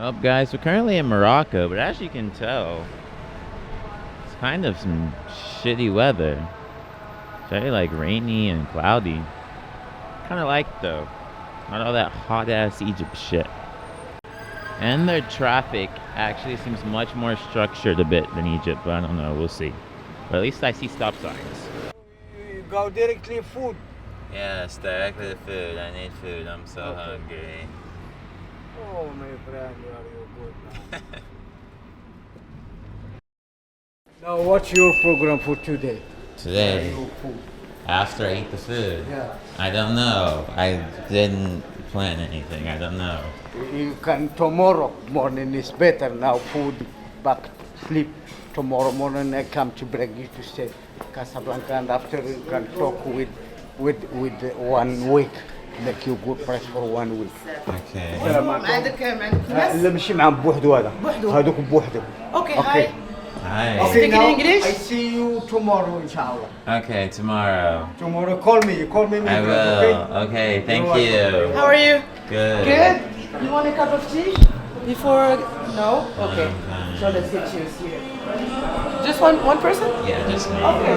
Well, guys, we're currently in Morocco, but as you can tell, it's kind of some shitty weather. Very like rainy and cloudy. Kind of like it though. Not all that hot ass Egypt shit. And their traffic actually seems much more structured a bit than Egypt, but I don't know, we'll see. But at least I see stop signs. You go directly food. Yes, directly to food. I need food. I'm so hungry. Oh my friend, you are good man. Now what's your program for today? Today, Your food. after I eat the food, Yeah. I don't know. I didn't plan anything. I don't know. You can tomorrow morning is better now food back sleep. Tomorrow morning I come to bring you to stay Casablanca and after you can talk with 1 week. Make you good price for 1 week. Okay. عندك ناس؟ لا ماشي معهم بوحدو هذا. بوحدو. هذوك بوحدهم. Okay, hi. Hi. Okay, Speaking now English? I see you tomorrow, inshallah. Okay, tomorrow. Tomorrow, call me. You call me. I will. Okay, thank you. How are you? Good. Good? You want a cup of tea? Before... No? Okay. fine. So let's get you here. Just one person? Yeah, just me. Okay.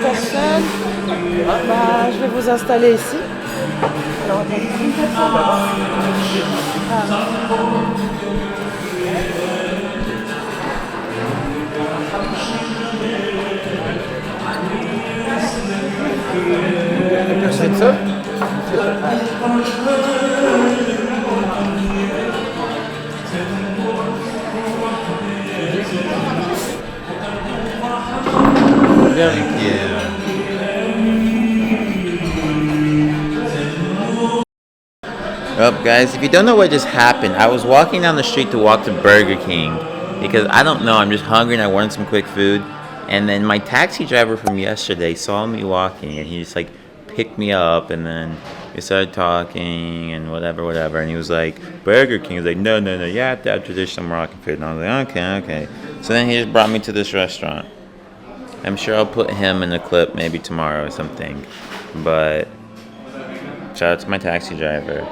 Personne. Bah, je vais vous installer ici. Alors, attendez, une personne. Une personne seule? Thank you. Well, guys, if you don't know what just happened, I was walking down the street to walk to Burger King because I don't know, I'm just hungry and I wanted some quick food. And then my taxi driver from yesterday saw me walking and he just like picked me up and then we started talking and whatever. And he was like, Burger King. He was like, no, you have to have traditional Moroccan food. And I was like, okay. So then he just brought me to this restaurant. I'm sure I'll put him in the clip maybe tomorrow or something. But shout out to my taxi driver.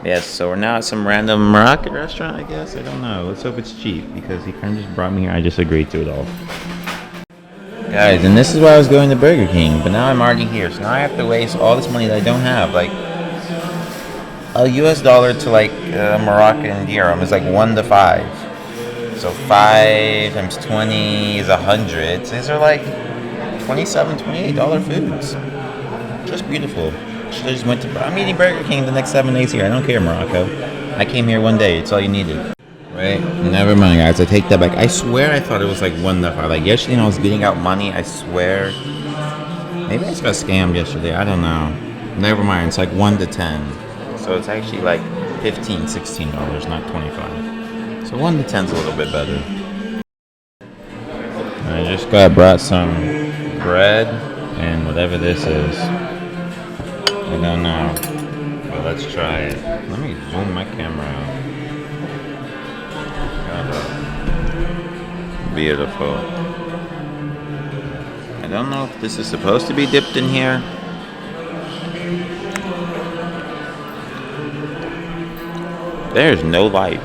Yes, so we're now at some random Moroccan restaurant, I guess. I don't know. Let's hope it's cheap because he kind of just brought me here. I just agreed to it all. Guys, and this is why I was going to Burger King, but now I'm already here. So now I have to waste all this money that I don't have. Like, a US dollar to like Moroccan dirham is like 1 to 5. So 5 times 20 is 100. So these are like $27, $28 foods. Just beautiful. Should have just went to. I'm eating Burger King the next 7 days here. I don't care, Morocco. I came here one day. It's all you needed. Right? Never mind, guys. I take that back. I swear I thought it was like 1 to 5. Like yesterday when I was getting out money, I swear. Maybe I just got scammed yesterday. I don't know. Never mind. It's like 1 to 10. So it's actually like $15, $16, not 25. So 1 to 10 is a little bit better. I just brought some bread and whatever this is. I don't know. But let's try it. Let me zoom my camera out. Beautiful. I don't know if this is supposed to be dipped in here. There's no light.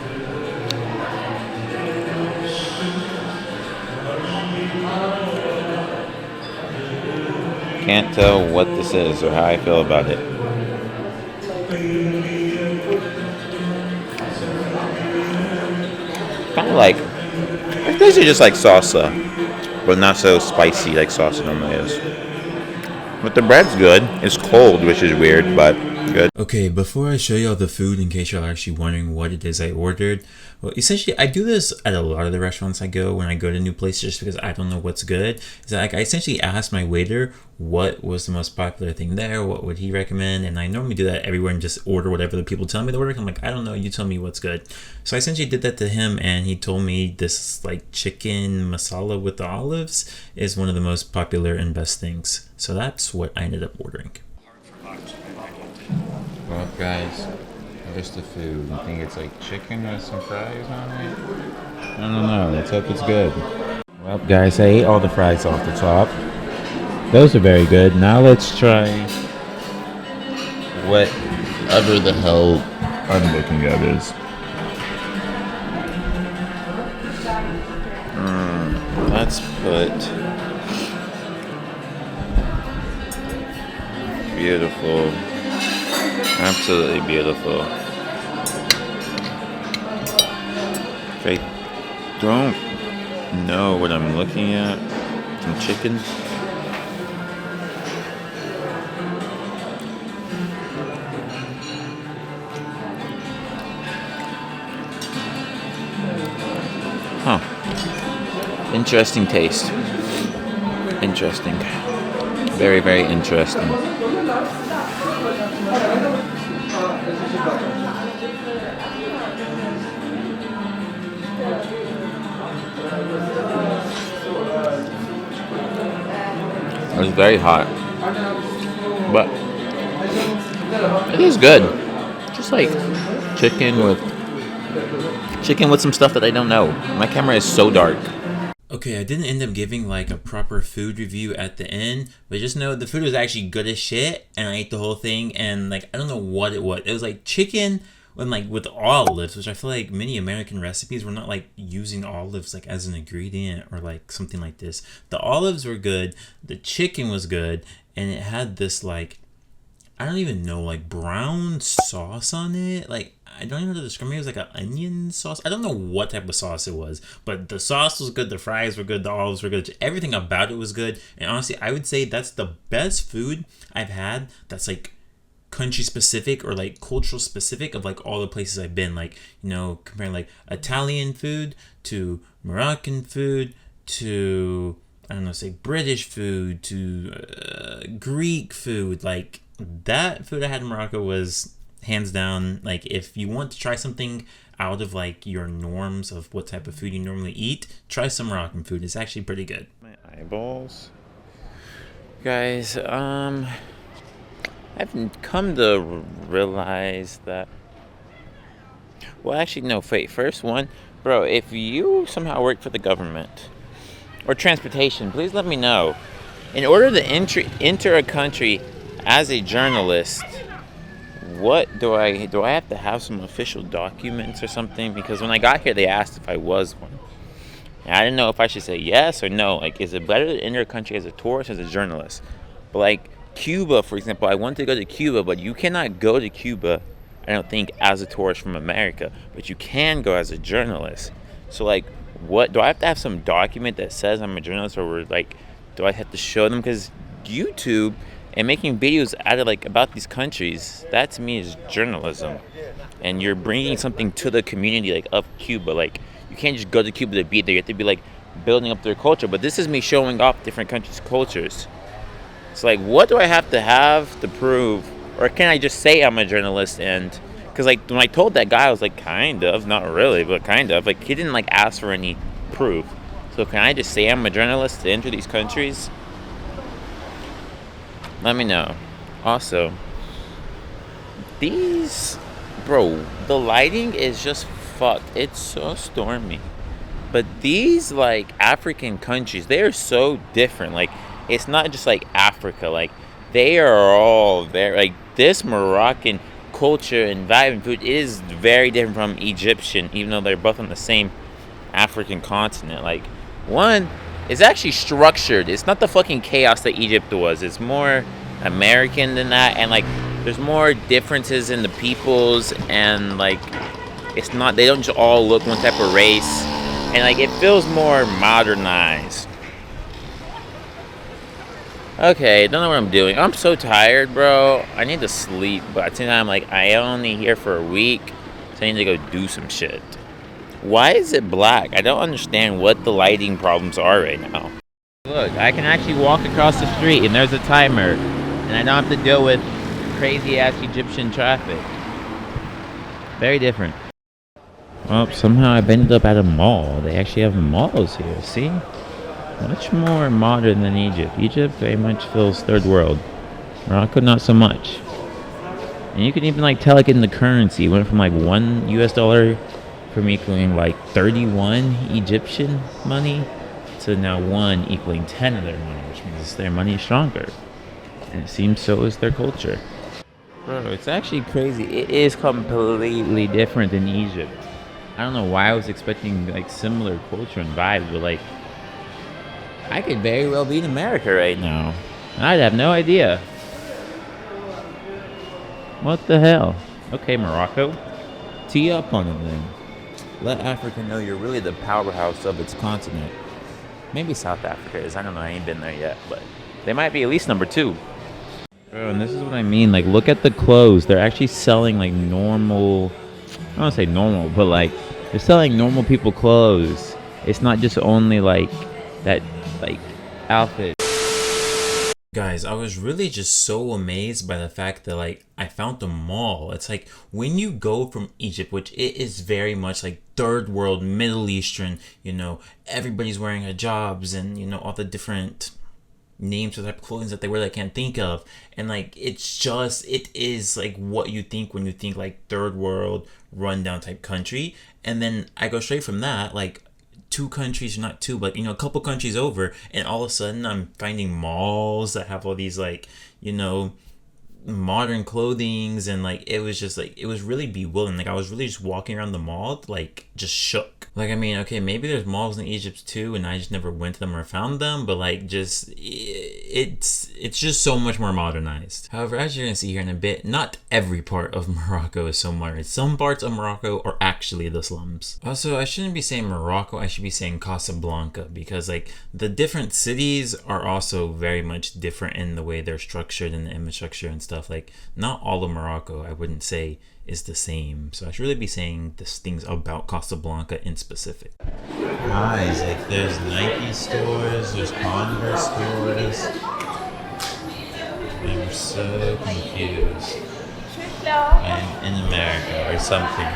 Can't tell what this is or how I feel about it. Kind of like, it's basically just like salsa, but not so spicy like salsa normally is. But the bread's good. It's cold, which is weird, but good. Okay, before I show y'all the food, in case y'all are actually wondering what it is I ordered, well, essentially, I do this at a lot of the restaurants I go when I go to new places just because I don't know what's good. Is that like I essentially ask my waiter what was the most popular thing there, what would he recommend, and I normally do that everywhere and just order whatever the people tell me to order. I'm like, I don't know, you tell me what's good. So I essentially did that to him, and he told me this like chicken masala with the olives is one of the most popular and best things. So that's what I ended up ordering. Well, guys, Just the food. I think it's like chicken with some fries on it. I don't know. Let's hope it's good. Well, guys, I ate all the fries off the top. Those are very good. Now let's try whatever the hell I'm looking at is. Let's put beautiful, absolutely beautiful. I don't know what I'm looking at. Some chicken. Huh. Interesting taste. Interesting. Very, very interesting. It was very hot. But it is good. Just like chicken with some stuff that I don't know. My camera is so dark. Okay, I didn't end up giving like a proper food review at the end, but just know the food was actually good as shit, and I ate the whole thing, and like I don't know what it was. It was like chicken with olives, which I feel like many American recipes were not like using olives like as an ingredient or like something like this. The olives were good, the chicken was good, and it had this like I don't even know, like brown sauce on it. Like I don't even know how to describe it. It was like an onion sauce. I don't know what type of sauce it was, but the sauce was good. The fries were good. The olives were good. Everything about it was good. And honestly, I would say that's the best food I've had. That's like country specific or like cultural specific of like all the places I've been. Like, you know, comparing like Italian food to Moroccan food to I don't know, say British food to Greek food. Like that food I had in Morocco was hands down, like if you want to try something out of like your norms of what type of food you normally eat, try some Moroccan food. It's actually pretty good. My eyeballs. Guys, I've come to realize that, well, actually, no, wait, first one, bro, if you somehow work for the government or transportation, please let me know. In order to enter a country as a journalist, what do I have to have some official documents or something? Because when I got here, they asked if I was one. And I didn't know if I should say yes or no. Like, is it better to enter a country as a tourist or as a journalist? But like Cuba, for example, I wanted to go to Cuba, but you cannot go to Cuba, I don't think, as a tourist from America. But you can go as a journalist. So like, what do I have to have some document that says I'm a journalist, or like, do I have to show them? Because YouTube and making videos out of like about these countries, that to me is journalism, and you're bringing something to the community like of Cuba. Like you can't just go to Cuba to be there. You have to be like building up their culture. But this is me showing off different countries' cultures. It's like, what do I have to prove, or can I just say I'm a journalist? And because like when I told that guy, I was like, kind of, not really, but kind of. Like he didn't like ask for any proof. So can I just say I'm a journalist to enter these countries? Let me know. Also, bro, the lighting is just fucked. It's so stormy. But these, like, African countries, they are so different. Like, it's not just, like, Africa. Like, they are all there. Like, this Moroccan culture and vibe and food is very different from Egyptian, even though they're both on the same African continent. Like, one, it's actually structured. It's not the fucking chaos that Egypt was. It's more American than that. And, like, there's more differences in the peoples. And, like, it's not, they don't just all look one type of race. And, like, it feels more modernized. Okay, don't know what I'm doing. I'm so tired, bro. I need to sleep. But at the same time, like, I only here for a week. So I need to go do some shit. Why is it black? I don't understand what the lighting problems are right now. Look, I can actually walk across the street and there's a timer. And I don't have to deal with crazy-ass Egyptian traffic. Very different. Well, somehow I've ended up at a mall. They actually have malls here, see? Much more modern than Egypt. Egypt very much feels third world. Morocco, not so much. And you can even like tell like in the currency, it went from like $1 from equaling like 31 Egyptian money to now 1 equaling 10 of their money, which means their money is stronger. And it seems so is their culture. Bro, it's actually crazy. It is completely different than Egypt. I don't know why I was expecting like similar culture and vibes, but like I could very well be in America right now. I'd have no idea. What the hell? Okay, Morocco. Tee up on it then. Let Africa know you're really the powerhouse of its continent. Maybe South Africa is. I don't know. I ain't been there yet, but they might be at least number 2. Bro, and this is what I mean. Like, look at the clothes. They're actually selling like normal. I don't want to say normal, but like they're selling normal people clothes. It's not just only like that like outfit. Guys, I was really just so amazed by the fact that like I found a mall. It's like when you go from Egypt, which it is very much like third world, Middle Eastern, everybody's wearing hijabs and all the different names for the type of clothing that they wear that I can't think of. And like it is like what you think when you think like third world rundown type country. And then I go straight from that, like 2 countries, not 2, but a couple countries over, and all of a sudden I'm finding malls that have all these like modern clothings, and like it was just like it was really bewildering. Like I was really just walking around the mall like just shook. Like I mean, okay, maybe there's malls in Egypt too and I just never went to them or found them, but like just it's just so much more modernized. However, as you're gonna see here in a bit, not every part of Morocco is so modern. Some parts of Morocco are actually the slums. Also, I shouldn't be saying Morocco, I should be saying Casablanca, because like the different cities are also very much different in the way they're structured and the infrastructure and stuff. Like not all of Morocco I wouldn't say is the same, so I should really be saying these things about Casablanca in specific. Guys, like there's Nike stores, there's Converse stores. I'm so confused. I'm in America or something.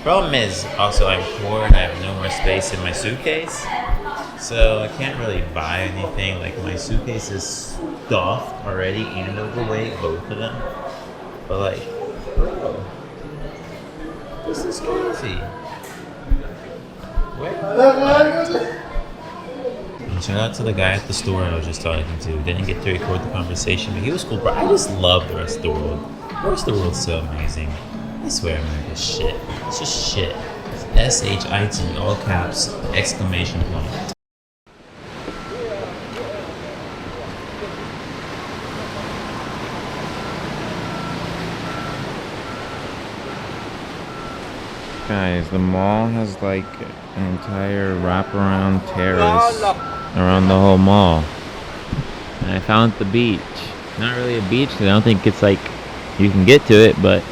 Problem is also I'm poor and I have no more space in my suitcase, so I can't really buy anything. Like my suitcase is stuffed already and overweight, both of them. But like, bro, this is crazy. And shout out to the guy at the store I was just talking to. Didn't get to record the conversation, but he was cool, bro. I just love the rest of the world. The rest of the world's so amazing. I swear America's shit. It's just shit. It's SHIT, all caps, exclamation point. Guys, the mall has like an entire wraparound terrace around the whole mall. And I found the beach. Not really a beach, because I don't think it's like you can get to it, but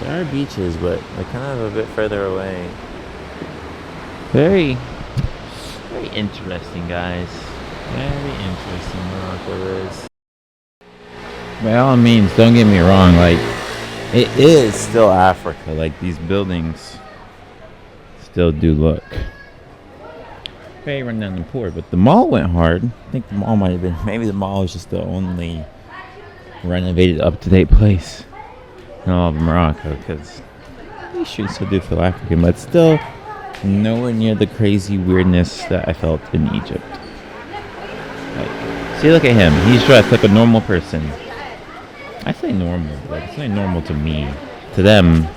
there are beaches, but they're kind of a bit further away. Very, very interesting, guys. Very interesting Morocco is. By all means, don't get me wrong, like it is still Africa. Like these buildings still do look very run down and poor, but the mall went hard. I think the mall might have been, maybe the mall is just the only renovated up-to-date place in all of Morocco, because these streets still do feel African, but still nowhere near the crazy weirdness that I felt in Egypt. Like, see, look at him. He's dressed like a normal person. I say normal, but it's not normal to me. To them,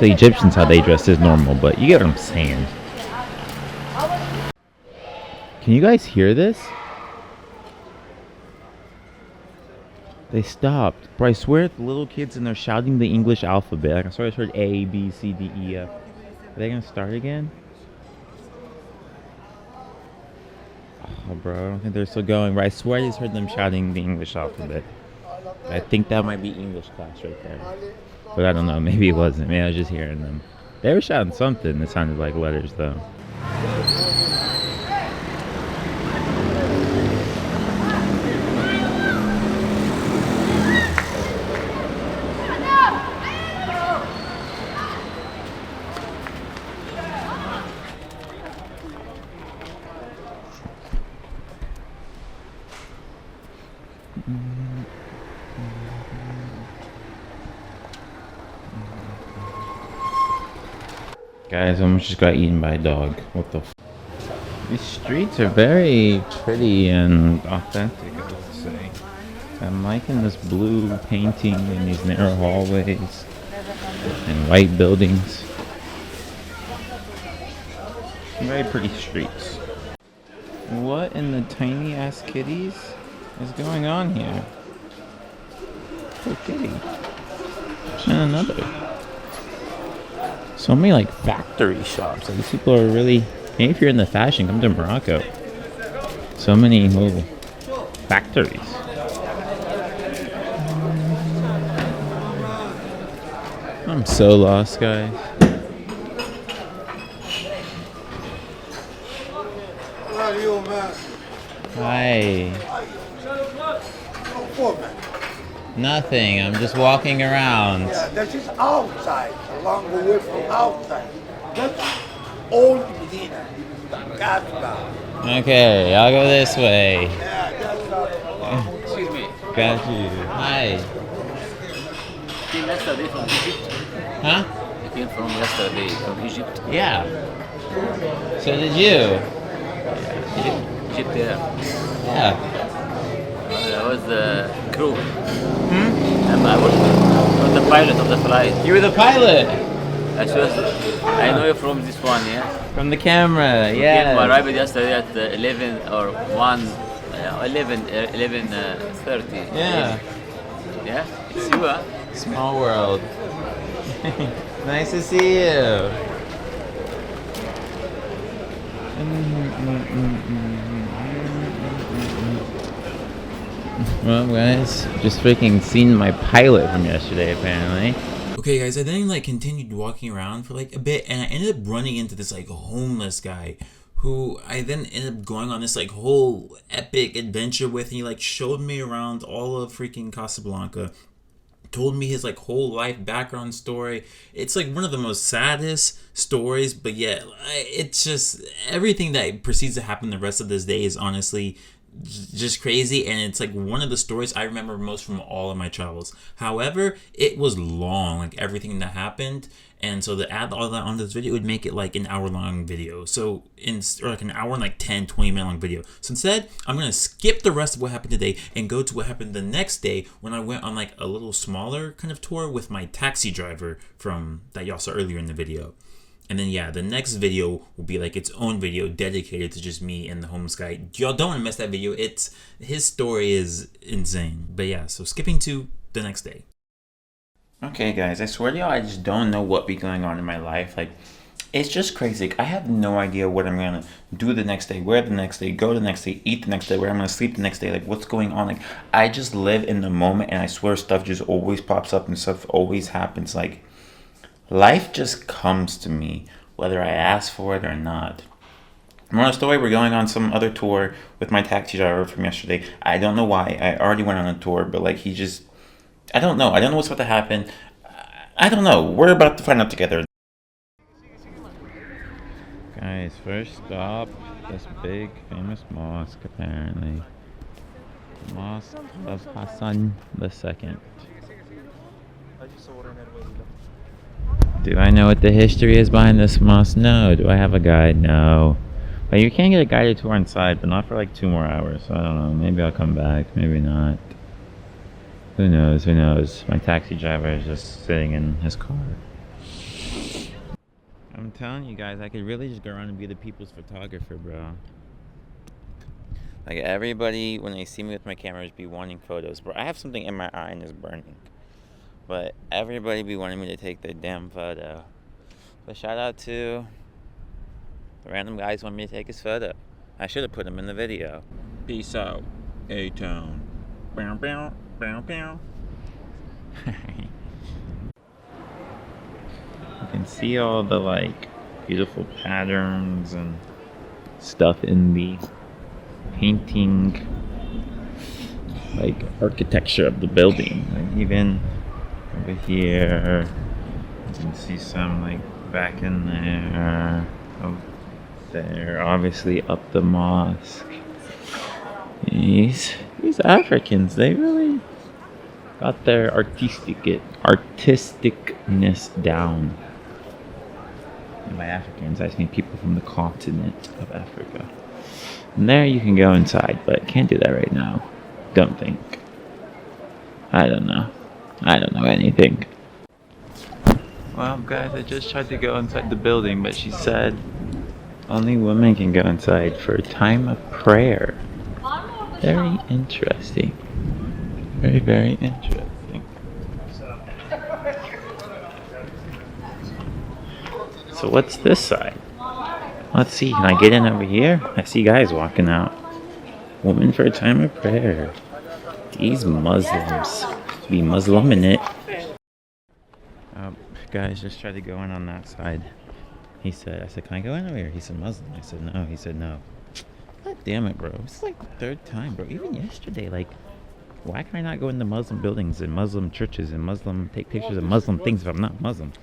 the Egyptians, how they dress is normal, but you get what I'm saying. Can you guys hear this? They stopped. Bro, I swear the little kids and they're shouting the English alphabet. Like, I swear I heard A, B, C, D, E, F. Are they gonna start again? Oh, bro, I don't think they're still going. But I swear I just heard them shouting the English alphabet. I think that might be English class right there. But I don't know. Maybe it wasn't. Maybe I was just hearing them. They were shouting something that sounded like letters, though. Guys, I almost just got eaten by a dog. What the f? These streets are very pretty and authentic, I would say. I'm liking this blue painting in these narrow hallways and white buildings. Very pretty streets. What in the tiny ass kitties is going on here? Oh, kitty. And another. So many like factory shops. Like, these people are really. Maybe if you're in the fashion, come to Morocco. So many little factories. I'm so lost, guys. Hi. Nothing. I'm just walking around. Yeah, this is outside, along the way from outside. That's old Medina, Casablanca. Okay, I'll go this way. Yeah, that's Excuse me. Got you. Hi. Came yesterday from Egypt. Huh? I came from yesterday from Egypt. Yeah. So did you? Egypt, yeah. Yeah. I was the crew. I was the pilot of the flight. You were the pilot. I know you from this one, yeah? From the camera, I yeah. arrived yesterday at 11 or 1, 11:30. Yeah. Yeah? It's you, huh? Small world. Nice to see you. Well, guys, just freaking seen my pilot from yesterday, apparently. Okay, guys, I then like continued walking around for like a bit, and I ended up running into this like homeless guy who I then ended up going on this like whole epic adventure with. And he like showed me around all of freaking Casablanca, told me his like whole life background story. It's like one of the most saddest stories, but yet it's just everything that proceeds to happen the rest of this day is honestly just crazy, and it's like one of the stories I remember most from all of my travels. However, it was long, like everything that happened, and so to add all that onto this video would make it like an hour-long video, so or like an hour and like 10-20 minute long video. So instead, I'm gonna skip the rest of what happened today and go to what happened the next day when I went on like a little smaller kind of tour with my taxi driver from that y'all saw earlier in the video. And then yeah, the next video will be like its own video dedicated to just me and the homeless guy. Y'all don't want to miss that video. His story is insane. But yeah, so skipping to the next day. Okay, guys, I swear to y'all, I just don't know what be going on in my life. Like, it's just crazy. Like, I have no idea what I'm gonna do the next day, where the next day, go the next day, eat the next day, where I'm gonna sleep the next day. Like, what's going on? Like, I just live in the moment, and I swear stuff just always pops up and stuff always happens. Like, life just comes to me, whether I ask for it or not. Moral story, we're going on some other tour with my taxi driver from yesterday. I don't know why. I already went on a tour, but like he just... I don't know. I don't know what's about to happen. I don't know. We're about to find out together. Guys, first stop, this big famous mosque apparently. Mosque of Hassan II. Do I know what the history is behind this mosque? No. Do I have a guide? No. But you can get a guided tour inside, but not for like 2 more hours. So I don't know. Maybe I'll come back. Maybe not. Who knows? Who knows? My taxi driver is just sitting in his car. I'm telling you guys, I could really just go around and be the people's photographer, bro. Like everybody, when they see me with my cameras, be wanting photos. Bro, I have something in my eye and it's burning. But everybody be wanting me to take their damn photo. So shout out to the random guys who want me to take his photo. I should have put him in the video. Peace out, A-Town. Bow, bow, bow, bow. You can see all the like beautiful patterns and stuff in the painting, like architecture of the building. Like even over here, you can see some like back in there, over there, obviously up the mosque. These Africans, they really got their artisticness down. And by Africans, I just mean people from the continent of Africa. And there you can go inside, but can't do that right now. Don't think. I don't know. I don't know anything. Well, guys, I just tried to go inside the building, but she said only women can go inside for a time of prayer. Very interesting. Very, very interesting. So what's this side? Let's see, can I get in over here? I see guys walking out. Women for a time of prayer. These Muslims. Be Muslim in it. Guys, just tried to go in on that side. I said, can I go in over here? He said, Muslim. I said, no. He said, no. God damn it, bro. It's like the third time, bro. Even yesterday, like, why can I not go into Muslim buildings and Muslim churches and take pictures of Muslim things if I'm not Muslim?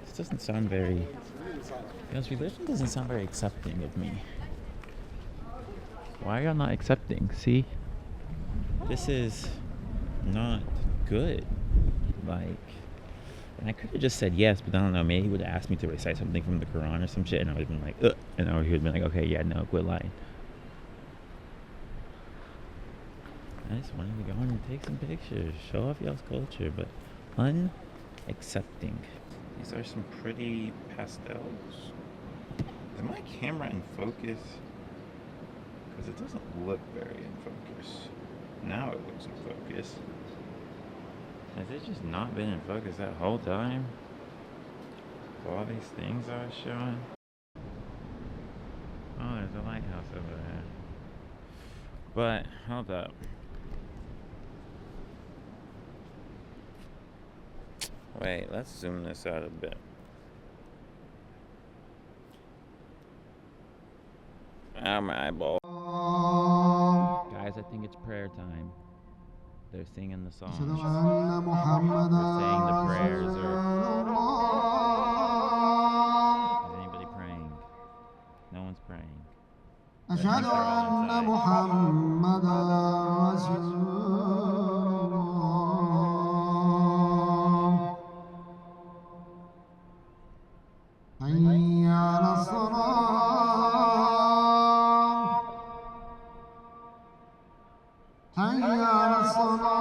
This doesn't sound very... Because religion doesn't sound very accepting of me. Why are y'all not accepting? See? This is not good. Like... And I could have just said yes, but I don't know. Maybe he would have asked me to recite something from the Quran or some shit, and I would have been like, ugh. And he would have been like, okay, yeah, no, quit lying. I just wanted to go on and take some pictures, show off y'all's culture, but unaccepting. These are some pretty pastels. Is my camera in focus? Because it doesn't look very in focus. Now it looks in focus. Has it just not been in focus that whole time? All these things I was showing? Oh, there's a lighthouse over there. But, hold up. Wait, let's zoom this out a bit. Ah, my eyeball. Guys, I think it's prayer time. They're singing the songs. They're saying the prayers. Is anybody praying? No one's praying. أشهد أن محمدا رسول الله حي على الصلاة حي على الصلاة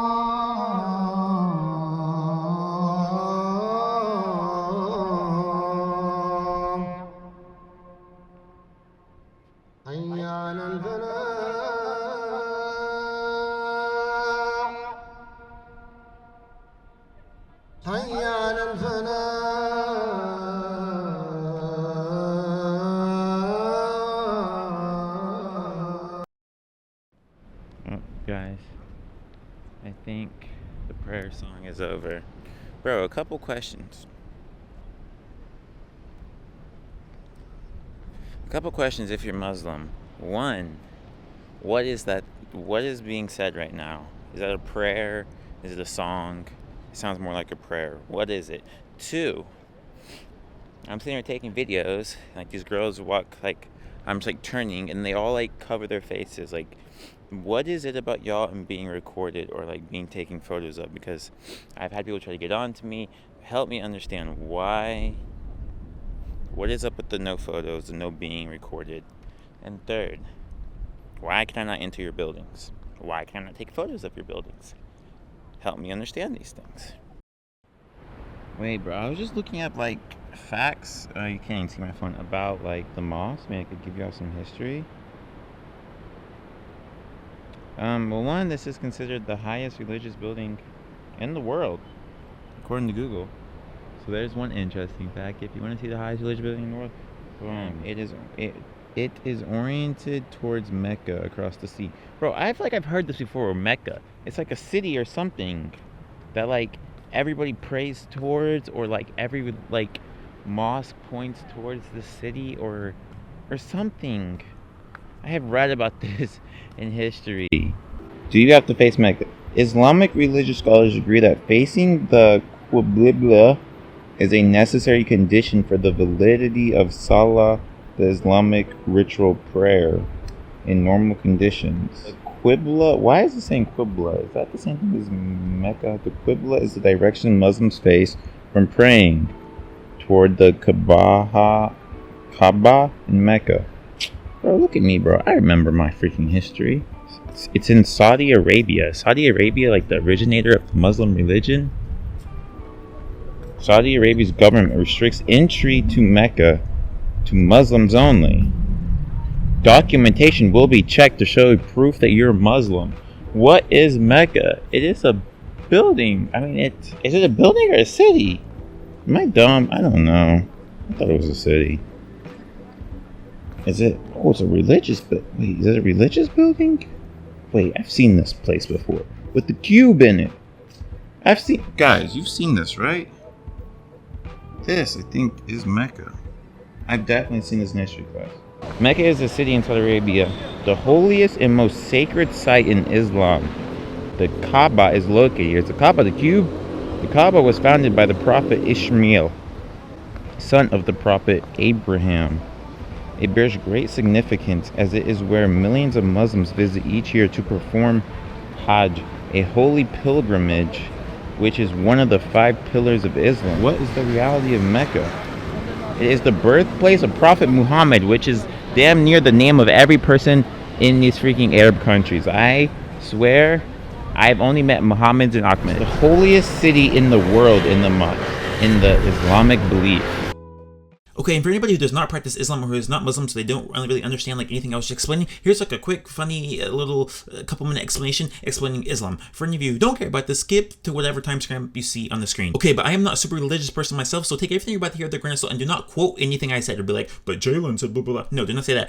حي على الفلاح حي على الفلاح. Guys, I think the prayer song is over. Bro, a couple questions. If you're Muslim. One, what is that? What is being said right now? Is that a prayer? Is it a song? It sounds more like a prayer. What is it? Two, I'm sitting here taking videos. Like, these girls walk, like, I'm just like turning, and they all like cover their faces. Like, what is it about y'all and being recorded or like being taken photos of? Because I've had people try to get on to me. Help me understand why. What is up with the no photos, the no being recorded? And third, why can I not enter your buildings? Why can't I take photos of your buildings? Help me understand these things. Wait, bro, I was just looking at like facts. You can't even see my phone about like the mosque. Maybe I could give y'all some history. Well, one, this is considered the highest religious building in the world, according to Google. So there's one interesting fact. If you want to see the highest religious building in the world, boom. It is oriented towards Mecca across the sea. Bro, I feel like I've heard this before. Mecca. It's like a city or something that like everybody prays towards, or like every like mosque points towards the city, or something. I have read about this in history. Do you have to face Mecca? Islamic religious scholars agree that facing the Qibla is a necessary condition for the validity of Salah, the Islamic ritual prayer, in normal conditions. The Qibla, why is it saying Qibla? Is that the same thing as Mecca? The Qibla is the direction Muslims face from praying toward the Kaaba in Mecca. Bro, look at me, bro. I remember my freaking history. It's in Saudi Arabia. Saudi Arabia, like the originator of the Muslim religion. Saudi Arabia's government restricts entry to Mecca to Muslims only. Documentation will be checked to show proof that you're Muslim. What is Mecca? It is a building. I mean, is it a building or a city? Am I dumb? I don't know. I thought it was a city. Is it? Oh, it's a religious building. Wait, is it a religious building? Wait, I've seen this place before with the cube in it. Guys, you've seen this, right? This, I think, is Mecca. I've definitely seen this in history class. Mecca is a city in Saudi Arabia, the holiest and most sacred site in Islam. The Kaaba is located here. It's the Kaaba, the cube. The Kaaba was founded by the prophet Ishmael, son of the prophet Abraham. It bears great significance as it is where millions of Muslims visit each year to perform Hajj, a holy pilgrimage, which is one of the 5 pillars of Islam. What is the reality of Mecca? It is the birthplace of Prophet Muhammad, which is damn near the name of every person in these freaking Arab countries. I swear, I've only met Muhammads and Ahmed. The holiest city in the world in the Islamic belief. Okay, and for anybody who does not practice Islam or who is not Muslim, so they don't really understand like anything I was explaining, here's like a quick, funny, little couple-minute explanation explaining Islam. For any of you who don't care about this, skip to whatever timestamp you see on the screen. Okay, but I am not a super religious person myself, so take everything you're about to hear with a grain of salt and do not quote anything I said or be like, but Jaylan said blah, blah, blah. No, do not say that,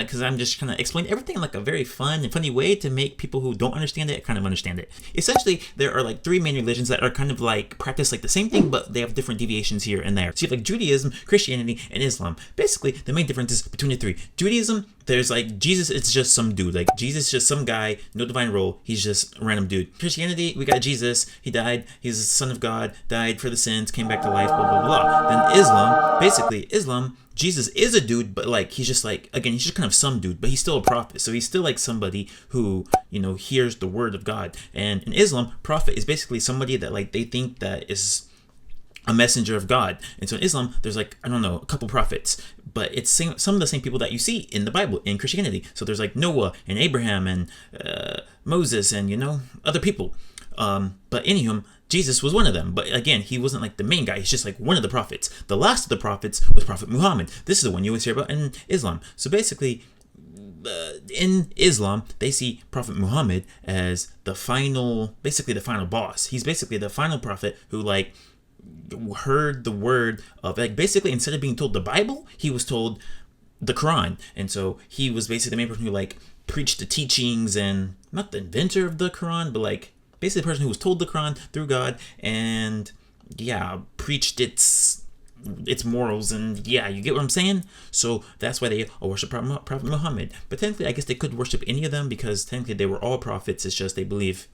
because I'm just kind of explaining everything in like a very fun and funny way to make people who don't understand it kind of understand it. Essentially, there are like 3 main religions that are kind of like practice like the same thing, but they have different deviations here and there. So you have like Judaism, Christianity, and Islam. Basically, the main differences between the 3. Judaism, there's like Jesus, it's just some dude. Like Jesus is just some guy, no divine role. He's just a random dude. Christianity, we got Jesus. He died. He's the son of God, died for the sins, came back to life, blah, blah, blah. Then Islam, basically Islam, Jesus is a dude, but like he's just like, again, he's just kind of some dude, but he's still a prophet. So he's still like somebody who, you know, hears the word of God. And in Islam, prophet is basically somebody that like they think that is a messenger of God. And so in Islam, there's like, I don't know, a couple prophets, but it's some of the same people that you see in the Bible in Christianity. So there's like Noah and Abraham and Moses and, you know, other people. But anywho, Jesus was one of them. But again, he wasn't like the main guy. He's just like one of the prophets. The last of the prophets was Prophet Muhammad. This is the one you always hear about in Islam. So basically, in Islam, they see Prophet Muhammad as the final, basically the final boss. He's basically the final prophet who like heard the word of, like, basically instead of being told the Bible, he was told the Quran. And so he was basically the main person who like preached the teachings, and not the inventor of the Quran, but like basically the person who was told the Quran through God, and yeah, preached its morals, and yeah, you get what I'm saying? So that's why they all worship Prophet Muhammad. But technically, I guess they could worship any of them, because technically they were all prophets. It's just they believe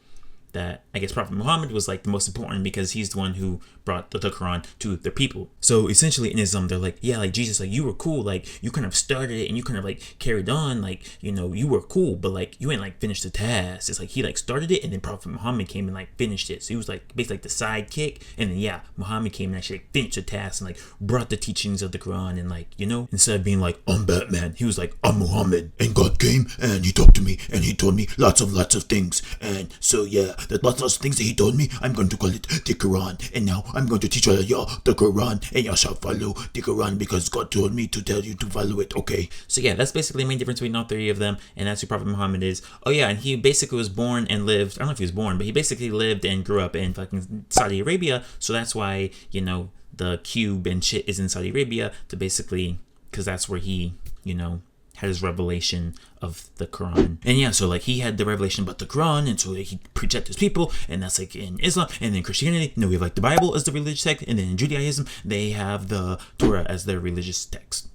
that, I guess, Prophet Muhammad was like the most important because he's the one who brought the Quran to their people. So essentially in Islam, they're like, yeah, like Jesus, like you were cool, like you kind of started it and you kind of like carried on, like, you know, you were cool, but like you ain't like finished the task. It's like he like started it and then Prophet Muhammad came and like finished it. So he was like basically like the sidekick, and then yeah, Muhammad came and actually like finished the task and like brought the teachings of the Quran, and like, you know, instead of being like, I'm Batman, he was like, I'm Muhammad, and God came and he talked to me and he told me lots of things, and so yeah, the lots of things that he told me, I'm going to call it the Quran, and now I'm going to teach all of y'all the Quran, and y'all shall follow the Quran because God told me to tell you to follow it, okay? So yeah, that's basically the main difference between all 3 of them, and that's who Prophet Muhammad is. Oh yeah, and he basically was born and lived, I don't know if he was born, but he basically lived and grew up in fucking Saudi Arabia, so that's why, you know, the cube and shit is in Saudi Arabia, to basically, because that's where he, you know, had his revelation of the Quran. And yeah, so like he had the revelation about the Quran, and so he preached that to his people, and that's like in Islam. And then Christianity, we have like the Bible as the religious text, and then in Judaism, they have the Torah as their religious text.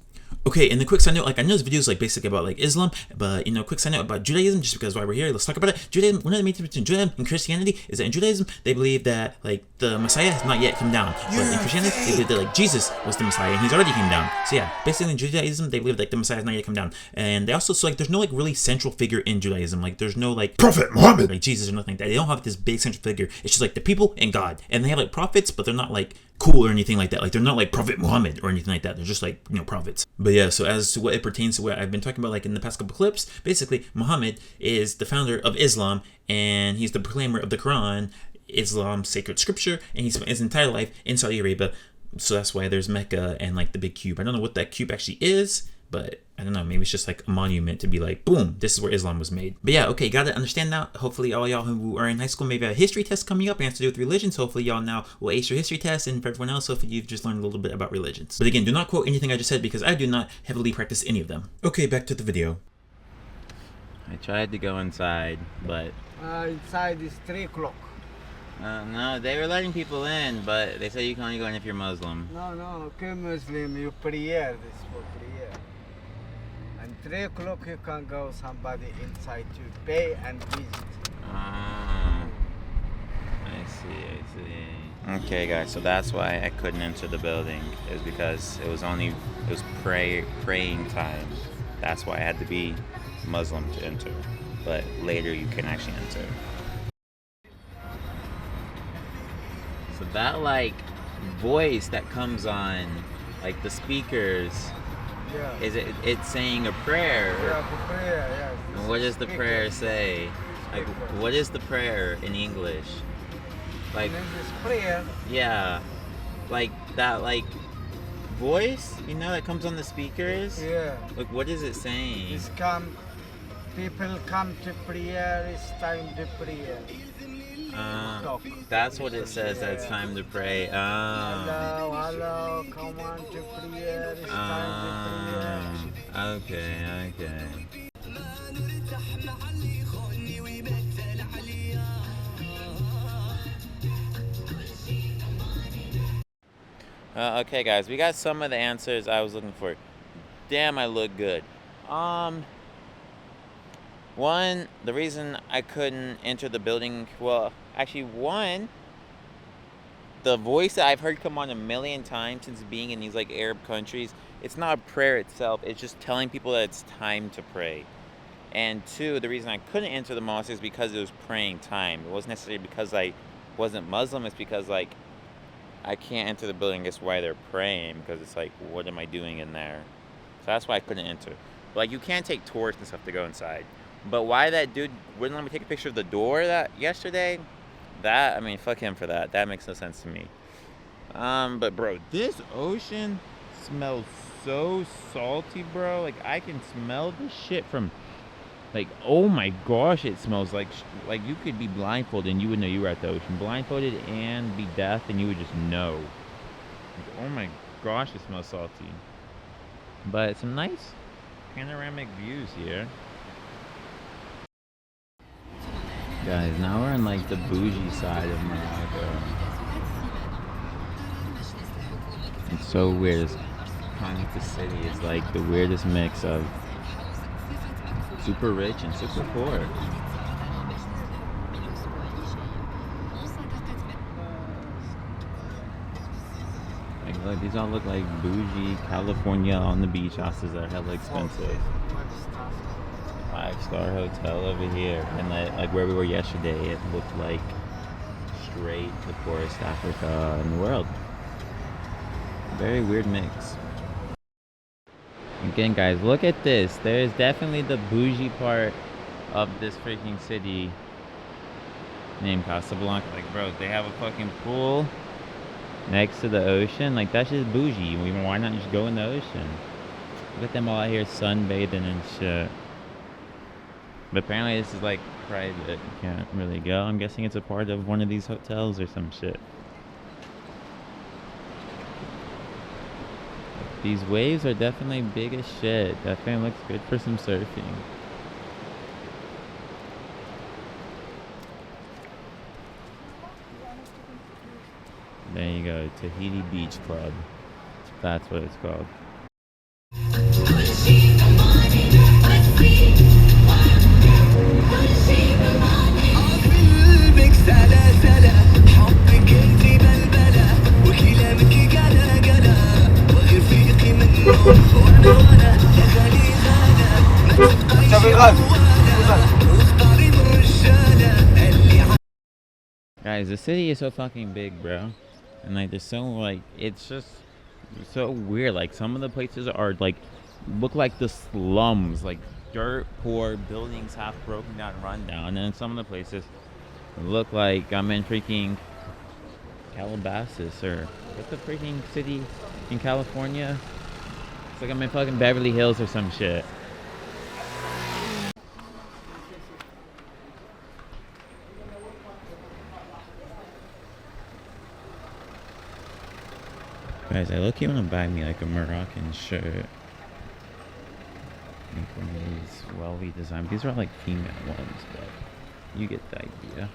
Okay, and the quick side note, like I know this video is like basically about like Islam, but you know, quick side note about Judaism, just because while we're here, let's talk about it. Judaism, one of the main differences between Judaism and Christianity is that in Judaism, they believe that like the Messiah has not yet come down. But in Christianity, they believe that like Jesus was the Messiah and he's already came down. So yeah, basically in Judaism, they believe like the Messiah has not yet come down. And they also, so like there's no like really central figure in Judaism. Like there's no like Prophet Muhammad, like Jesus or nothing like that. They don't have this big central figure. It's just like the people and God. And they have like prophets, but they're not like cool or anything like that. Like they're not like Prophet Muhammad or anything like that. They're just like, you know, prophets. But yeah, so as to what it pertains to what I've been talking about like in the past couple clips, basically Muhammad is the founder of Islam and he's the proclaimer of the Quran, Islam's sacred scripture, and he spent his entire life in Saudi Arabia. So that's why there's Mecca and like the big cube. I don't know what that cube actually is, but I don't know, maybe it's just like a monument to be like, boom, this is where Islam was made. But yeah, okay, gotta understand now. Hopefully all y'all who are in high school maybe have a history test coming up and has to do with religions. Hopefully y'all now will ace your history test, and for everyone else, hopefully you've just learned a little bit about religions. But again, do not quote anything I just said because I do not heavily practice any of them. Okay, back to the video. I tried to go inside, but Inside is 3 o'clock. no, they were letting people in, but they said you can only go in if you're Muslim. No, okay, Muslim, you prayer, this is for prayer. And 3 o'clock you can go somebody inside to pay and visit. I see. Okay, guys, so that's why I couldn't enter the building. It was because it was praying time. That's why I had to be Muslim to enter. But later you can actually enter. So that like voice that comes on like the speakers, Yeah. is it's saying a prayer? Yeah, for prayer, yes. And what does the prayer say? Like what is the prayer in English? Like And then this prayer, yeah. Like that like voice, you know, that comes on the speakers? yeah. Like what is it saying? This come, people come to prayer, it's time to prayer. Talk. That's what it says, that it's time to pray. Hello, come on to prayer, it's time to prayer. Okay. Okay, guys, we got some of the answers I was looking for. Damn, I look good. One, the reason I couldn't enter the building, well, actually, one, the voice that I've heard come on a million times since being in these like Arab countries, it's not a prayer itself, it's just telling people that it's time to pray. And two, the reason I couldn't enter the mosque is because it was praying time. It wasn't necessarily because I wasn't Muslim, it's because like I can't enter the building. That's why they're praying, because it's like, what am I doing in there? So that's why I couldn't enter. But, like, you can't take tours and stuff to go inside. But why that dude wouldn't let me take a picture of the door that yesterday? That, I mean, fuck him for that. That makes no sense to me. But bro, this ocean smells so salty, bro. Like I can smell the shit from, like, oh my gosh, it smells like you could be blindfolded and you would know you were at the ocean. Blindfolded and be deaf and you would just know. Like, oh my gosh, it smells salty. But some nice panoramic views here. Guys, now we're on like the bougie side of Morocco. It's so weird. It's kind of like the city is like the weirdest mix of super rich and super poor. Like, look, these all look like bougie California on the beach houses that are hella expensive. 5-star hotel over here, and like where we were yesterday, it looked like straight the poorest Africa in the world. Very weird mix. Again, guys, look at this. There's definitely the bougie part of this freaking city named Casablanca. Like, bro, they have a fucking pool next to the ocean. Like, that's just bougie. Why not just go in the ocean? Look at them all out here sunbathing and shit. But apparently this is like private. You can't really go. I'm guessing it's a part of one of these hotels or some shit. These waves are definitely big as shit. Definitely looks good for some surfing. There you go, Tahiti Beach Club. That's what it's called. Guys, the city is so fucking big, bro. And like, there's so like, it's just so weird. Like, some of the places are like, look like the slums, like dirt poor buildings, half broken down, run down. And then some of the places look like I'm in freaking Calabasas, or what's the freaking city in California? It's like I'm in fucking Beverly Hills or some shit. Guys, I look, you want to buy me like a Moroccan shirt. Like one of these well-we designed. These are all like female ones, but you get the idea.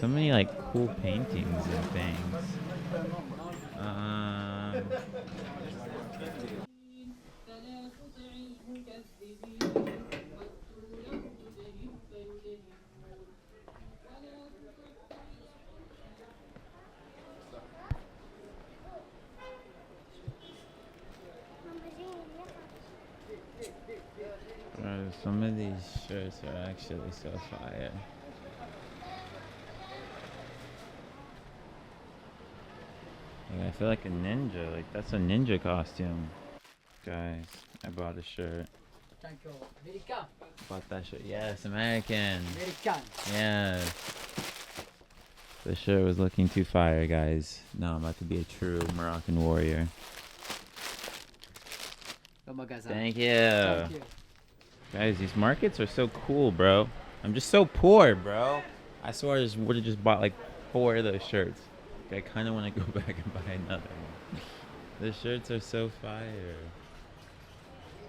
So many like cool paintings and things. Some of these shirts are actually so fire. Like, I feel like a ninja. Like, that's a ninja costume. Guys, I bought a shirt. Thank you. American. Bought that shirt. Yes, American. American. Yes. The shirt was looking too fire, guys. Now I'm about to be a true Moroccan warrior. Thank you. Thank you. Guys, these markets are so cool, bro. I'm just so poor, bro. I swear I would have just bought like 4 of those shirts. I kind of want to go back and buy another one. The shirts are so fire.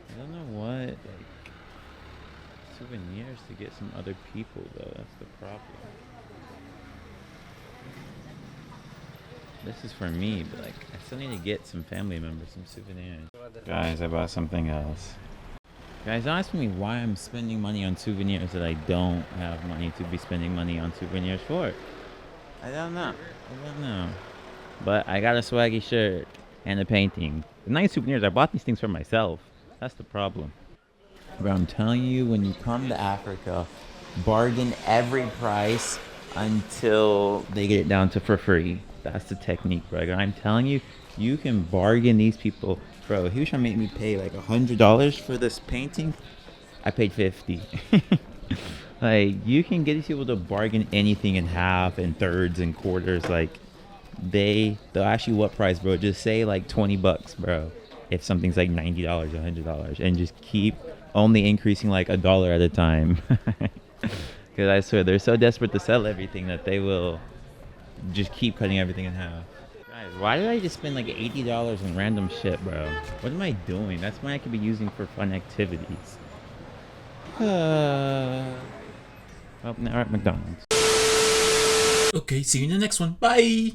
I don't know what, like, souvenirs to get some other people, though. That's the problem. This is for me, but like, I still need to get some family members some souvenirs. Guys, I bought something else. Guys, don't ask me why I'm spending money on souvenirs that I don't have money to be spending money on souvenirs for. I don't know. But I got a swaggy shirt and a painting. The nice souvenirs, I bought these things for myself. That's the problem. Bro, I'm telling you, when you come to Africa, bargain every price until they get it down to for free. That's the technique, bro. I'm telling you, you can bargain these people. Bro, he was trying to make me pay like $100 for this painting. I paid $50. Like, you can get these people to bargain anything in half and thirds and quarters. Like, they'll ask you what price, bro. Just say like $20, bro. If something's like $90, $100, and just keep only increasing like $1 at a time. Because I swear they're so desperate to sell everything that they will just keep cutting everything in half. Guys, why did I just spend like $80 on random shit, bro? What am I doing? That's money I could be using for fun activities. Well, now we're at McDonald's. Okay, see you in the next one. Bye!